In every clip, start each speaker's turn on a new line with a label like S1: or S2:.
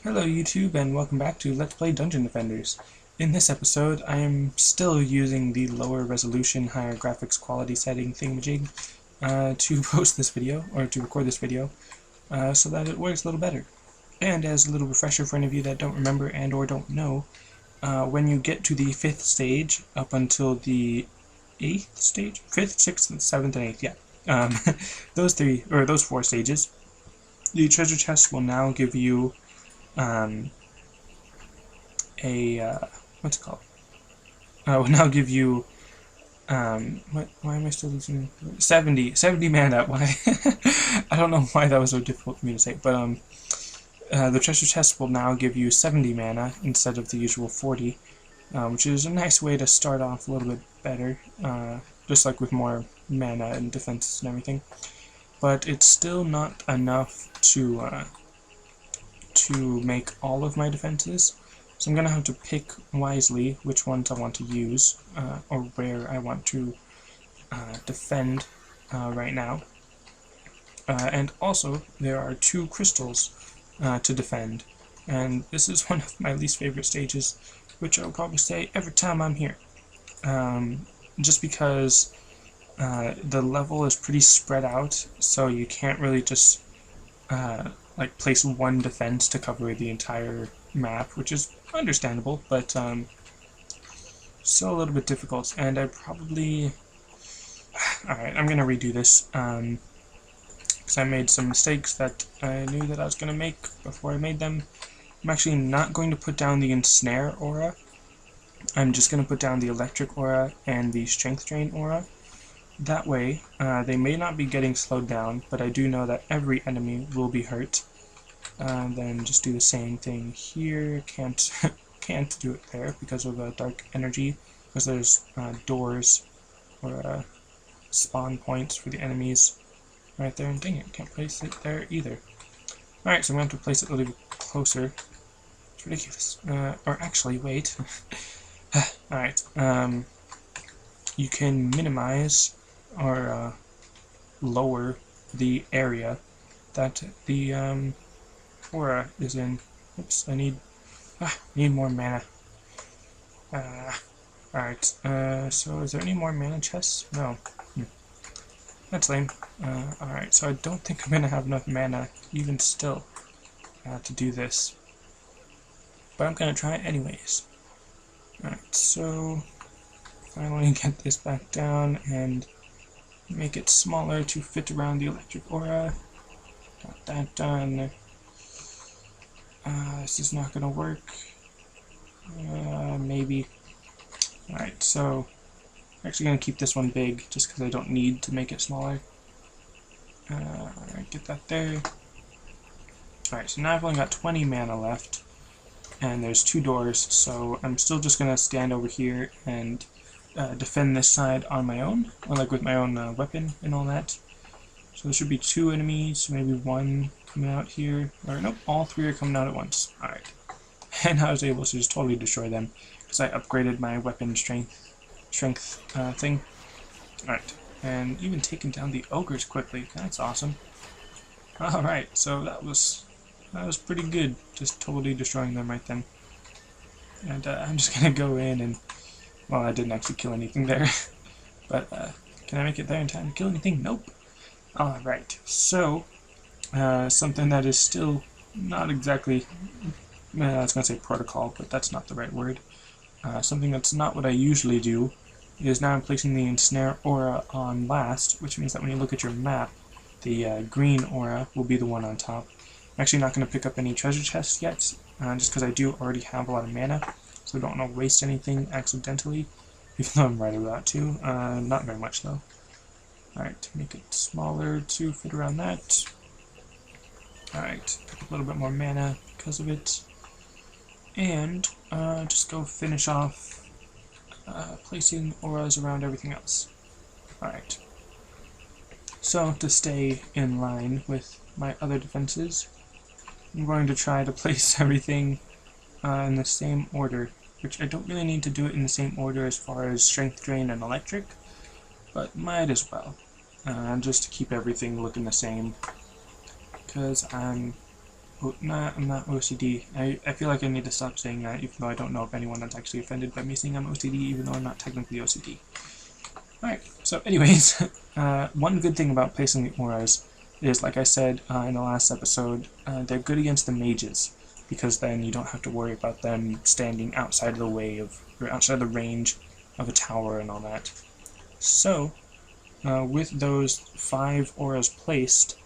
S1: Hello YouTube and welcome back to Let's Play Dungeon Defenders. In this episode I am still using the lower resolution, higher graphics quality setting thingamajig to post this video, or to record this video, so that it works a little better. And as a little refresher for any of you that don't remember and or don't know, when you get to the 5th stage up until the 8th stage? 5th, 6th, 7th, and 8th, yeah. those 4 stages, the treasure chest will now give you what's it called? Will now give you, why am I still losing? 70 mana, why? I don't know why that was so difficult for me to say, but, the treasure chest will now give you 70 mana instead of the usual 40, which is a nice way to start off a little bit better, just like with more mana and defenses and everything. But it's still not enough to make all of my defenses, so I'm going to have to pick wisely which ones I want to use, or where I want to defend right now. And also, there are 2 crystals to defend, and this is one of my least favorite stages, which I'll probably say every time I'm here. Just because the level is pretty spread out, so you can't really just like place one defense to cover the entire map, which is understandable, but still a little bit difficult. And I probably, alright, I'm gonna redo this because I made some mistakes that I knew that I was gonna make before I made them. I'm actually not going to put down the ensnare aura. I'm just going to put down the electric aura and the strength drain aura. That way, they may not be getting slowed down, but I do know that every enemy will be hurt. Then just do the same thing here. Can't do it there because of dark energy, because there's doors or spawn points for the enemies right there. And dang it, can't place it there either. Alright, so I'm going to have to place it a little bit closer. It's ridiculous. Or actually, wait. Alright, you can minimize or lower the area that the aura is in. Oops, I need more mana. Alright, so is there any more mana chests? No. That's lame. Alright, so I don't think I'm gonna have enough mana, even still, to do this. But I'm gonna try it anyways. Alright, so finally get this back down and make it smaller to fit around the electric aura. Got that done. This is not gonna work. Maybe. Alright, so I'm actually gonna keep this one big just because I don't need to make it smaller. Alright, get that there. Alright, so now I've only got 20 mana left, and there's 2 doors, so I'm still just gonna stand over here and defend this side on my own, or like with my own weapon and all that. So there should be 2 enemies, maybe 1 coming out here, or nope, all 3 are coming out at once. Alright, and I was able to just totally destroy them because I upgraded my weapon strength thing. Alright, and even taking down the ogres quickly. That's awesome. Alright, so that was pretty good, just totally destroying them right then. And I'm just gonna go in and, well, I didn't actually kill anything there, but can I make it there in time to kill anything? Nope. Alright, so something that is still not exactly, I was gonna say protocol, but that's not the right word. Something that's not what I usually do is now I'm placing the ensnare aura on last, which means that when you look at your map, the green aura will be the one on top. I'm actually not going to pick up any treasure chests yet, just because I do already have a lot of mana, so I don't want to waste anything accidentally, even though I'm right about to. Not very much though. Alright, make it smaller to fit around that. Alright, pick up a little bit more mana because of it. And just go finish off placing auras around everything else. Alright. So, to stay in line with my other defenses, I'm going to try to place everything in the same order, which I don't really need to do it in the same order as far as strength drain and electric, but might as well, just to keep everything looking the same, because I'm I'm not OCD. I feel like I need to stop saying that, even though I don't know if anyone that's actually offended by me saying I'm OCD, even though I'm not technically OCD. Alright, so anyways, one good thing about placing the auras is, like I said in the last episode, they're good against the mages, because then you don't have to worry about them standing outside of the way of, or outside the range of a tower and all that. So, with those 5 auras placed,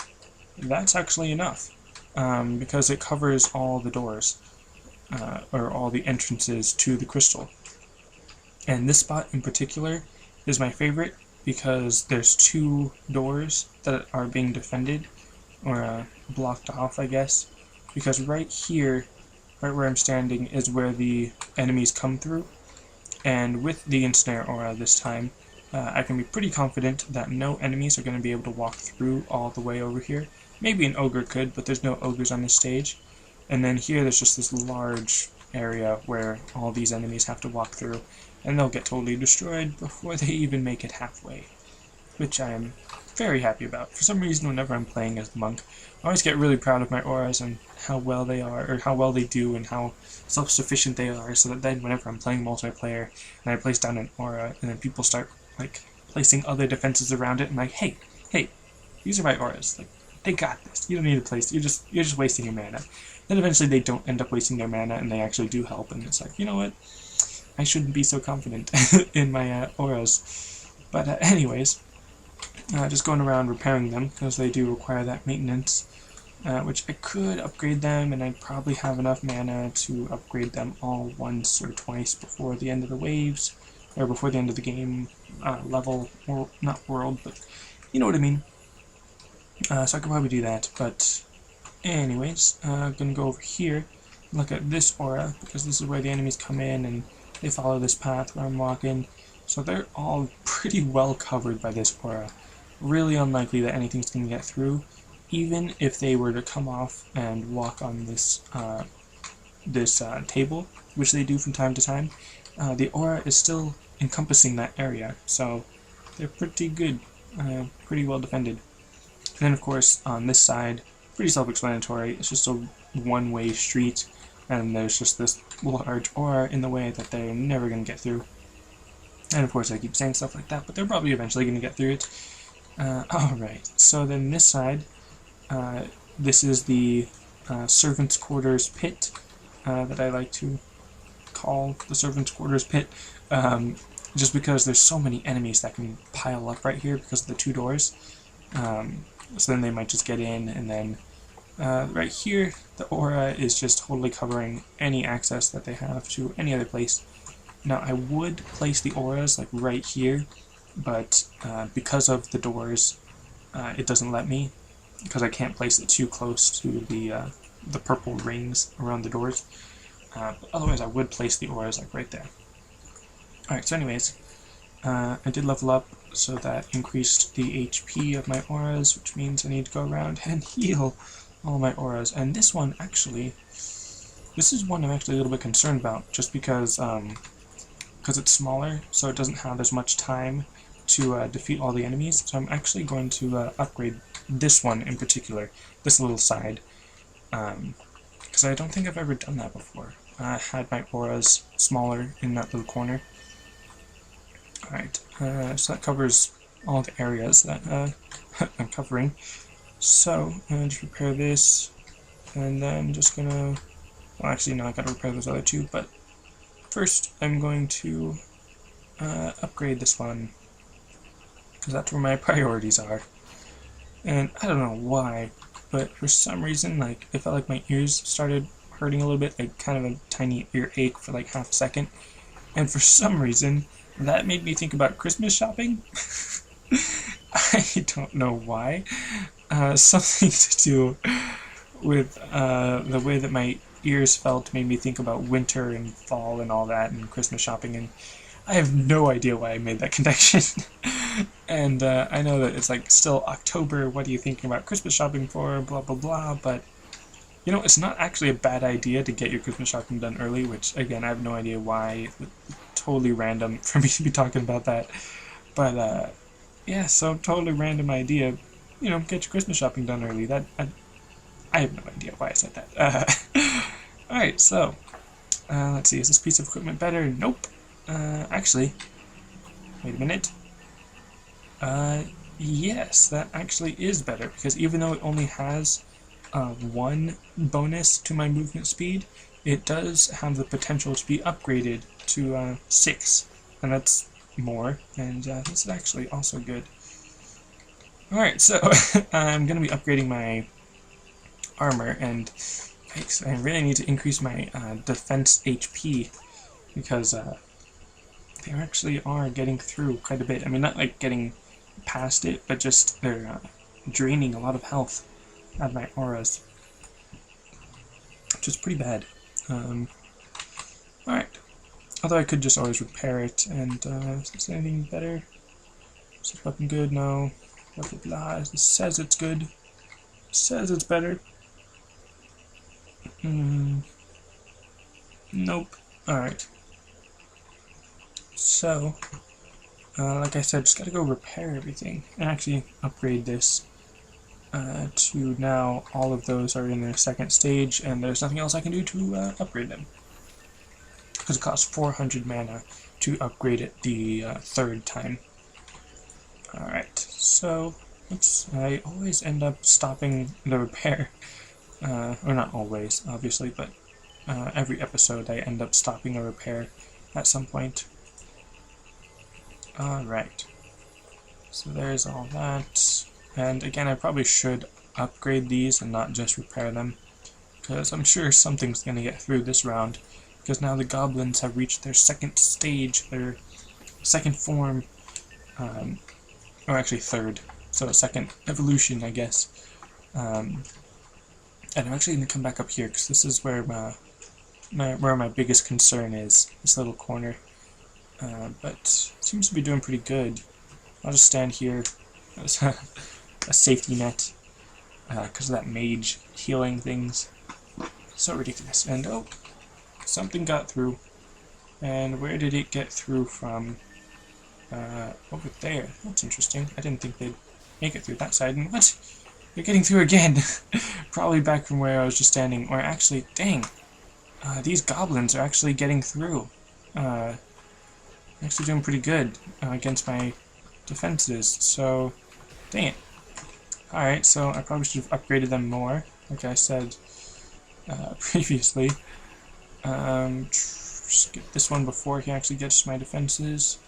S1: that's actually enough, because it covers all the doors, or all the entrances to the crystal. And this spot in particular is my favorite because there's 2 doors that are being defended, or blocked off, I guess, because right here, right where I'm standing, is where the enemies come through, and with the Ensnare aura this time, I can be pretty confident that no enemies are going to be able to walk through all the way over here. Maybe an ogre could, but there's no ogres on this stage. And then here there's just this large area where all these enemies have to walk through, and they'll get totally destroyed before they even make it halfway, which I am very happy about. For some reason, whenever I'm playing as the monk, I always get really proud of my auras and how well they are, or how well they do, and how self-sufficient they are, so that then whenever I'm playing multiplayer and I place down an aura, and then people start like placing other defenses around it, and like, hey, these are my auras, like, they got this. You don't need to place. You're just wasting your mana. Then eventually they don't end up wasting their mana, and they actually do help. And it's like, you know what? I shouldn't be so confident in my auras. But anyways, just going around repairing them because they do require that maintenance. Which I could upgrade them, and I'd probably have enough mana to upgrade them all once or twice before the end of the waves, or before the end of the game level, or not world, but you know what I mean. So I could probably do that, but anyways, I'm going to go over here and look at this aura, because this is where the enemies come in, and they follow this path where I'm walking, so they're all pretty well covered by this aura. Really unlikely that anything's going to get through, even if they were to come off and walk on this table, which they do from time to time. The aura is still encompassing that area, so they're pretty good, pretty well defended. And then, of course, on this side, pretty self-explanatory. It's just a one-way street, and there's just this large aura in the way that they're never going to get through. And of course, I keep saying stuff like that, but they're probably eventually going to get through it. Alright, so then this side, this is the Servants' Quarters Pit, that I like to call the Servants' Quarters Pit, just because there's so many enemies that can pile up right here because of the 2 doors. So then they might just get in, and then right here, the aura is just totally covering any access that they have to any other place. Now, I would place the auras like right here, but because of the doors, it doesn't let me, because I can't place it too close to the purple rings around the doors. But otherwise, I would place the auras like right there. Alright, so anyways, I did level up, so that increased the HP of my auras, which means I need to go around and heal all my auras. And this one, actually, this is one I'm actually a little bit concerned about, just because it's smaller, so it doesn't have as much time to defeat all the enemies. So I'm actually going to upgrade this one in particular, this little side, because I don't think I've ever done that before. I had my auras smaller in that little corner. Alright, so that covers all the areas that I'm covering. So, just repair this, and then just gonna, well actually no, I gotta repair those other 2, but first I'm going to upgrade this one, because that's where my priorities are. And I don't know why, but for some reason, like, it felt like my ears started hurting a little bit, like kind of a tiny ear ache for like half a second, and for some reason, that made me think about Christmas shopping. I don't know why. Something to do with the way that my ears felt made me think about winter and fall and all that, and Christmas shopping, and I have no idea why I made that connection. And I know that it's like still October, what are you thinking about Christmas shopping for, blah blah blah, but you know, it's not actually a bad idea to get your Christmas shopping done early, which again, I have no idea why. Totally random for me to be talking about that, but yeah, so totally random idea, you know, get your Christmas shopping done early. That I have no idea why I said that. Alright, so, let's see, is this piece of equipment better? Nope. Actually, wait a minute. Yes, that actually is better, because even though it only has one bonus to my movement speed, it does have the potential to be upgraded to 6, and that's more, and this is actually also good. Alright, so I'm going to be upgrading my armor, and I really need to increase my defense HP, because they actually are getting through quite a bit. I mean, not like getting past it, but just they're draining a lot of health out of my auras, which is pretty bad. Alright. Although I could just always repair it, and is this anything better? Is this weapon good? No. Blah blah blah. It says it's good. It says it's better. Nope. Alright. So, like I said, just gotta go repair everything and actually upgrade this to now all of those are in their second stage, and there's nothing else I can do to upgrade them. Because it costs 400 mana to upgrade it the third time. Alright, so I always end up stopping the repair. Or not always, obviously, but every episode I end up stopping a repair at some point. Alright, so there's all that. And again, I probably should upgrade these and not just repair them, because I'm sure something's going to get through this round, because now the goblins have reached their second stage, their second form, or actually third, so a second evolution, I guess. And I'm actually going to come back up here, because this is where my biggest concern is, this little corner. But seems to be doing pretty good. I'll just stand here as a safety net, because of that mage healing things. So ridiculous. And oh, something got through. And where did it get through from? Over there. That's interesting. I didn't think they'd make it through that side. And what? They're getting through again! Probably back from where I was just standing. Or actually, dang! These goblins are actually getting through. Actually doing pretty good against my defenses, so dang it. Alright, so I probably should have upgraded them more, like I said previously. Skip this one before he actually gets to my defenses.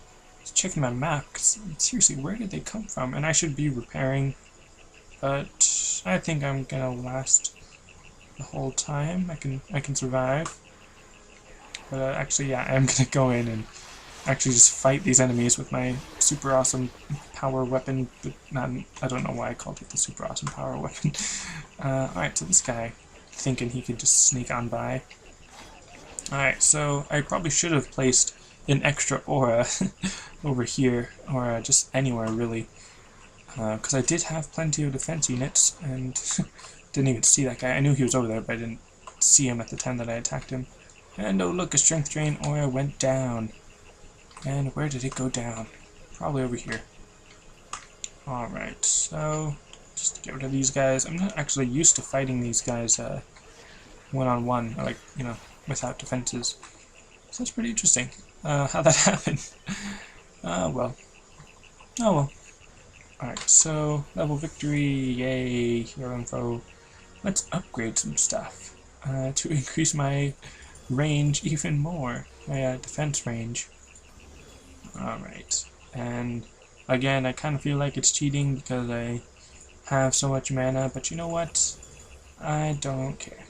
S1: Just checking my map, because seriously, where did they come from? And I should be repairing, but I think I'm gonna last the whole time. I can survive. But actually, yeah, I'm gonna go in and actually just fight these enemies with my super awesome power weapon, but I don't know why I called it the super awesome power weapon. Alright, so this guy, thinking he could just sneak on by. Alright, so I probably should have placed an extra aura over here, or just anywhere really, because I did have plenty of defense units, and didn't even see that guy. I knew he was over there, but I didn't see him at the time that I attacked him. And oh look, a strength drain aura went down. And where did it go down? Probably over here. Alright, so just get rid of these guys. I'm not actually used to fighting these guys one-on-one, like, you know, without defenses. So that's pretty interesting, how that happened. Well. Oh well. Alright, so level victory, yay, hero info. Let's upgrade some stuff to increase my range even more, my defense range. Alright, and again, I kind of feel like it's cheating because I have so much mana, but you know what? I don't care.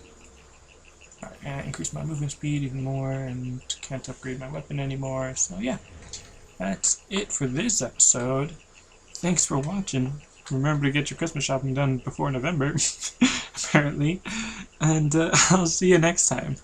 S1: Alright, increase my movement speed even more, and can't upgrade my weapon anymore, so yeah. That's it for this episode. Thanks for watching. Remember to get your Christmas shopping done before November, apparently, and I'll see you next time.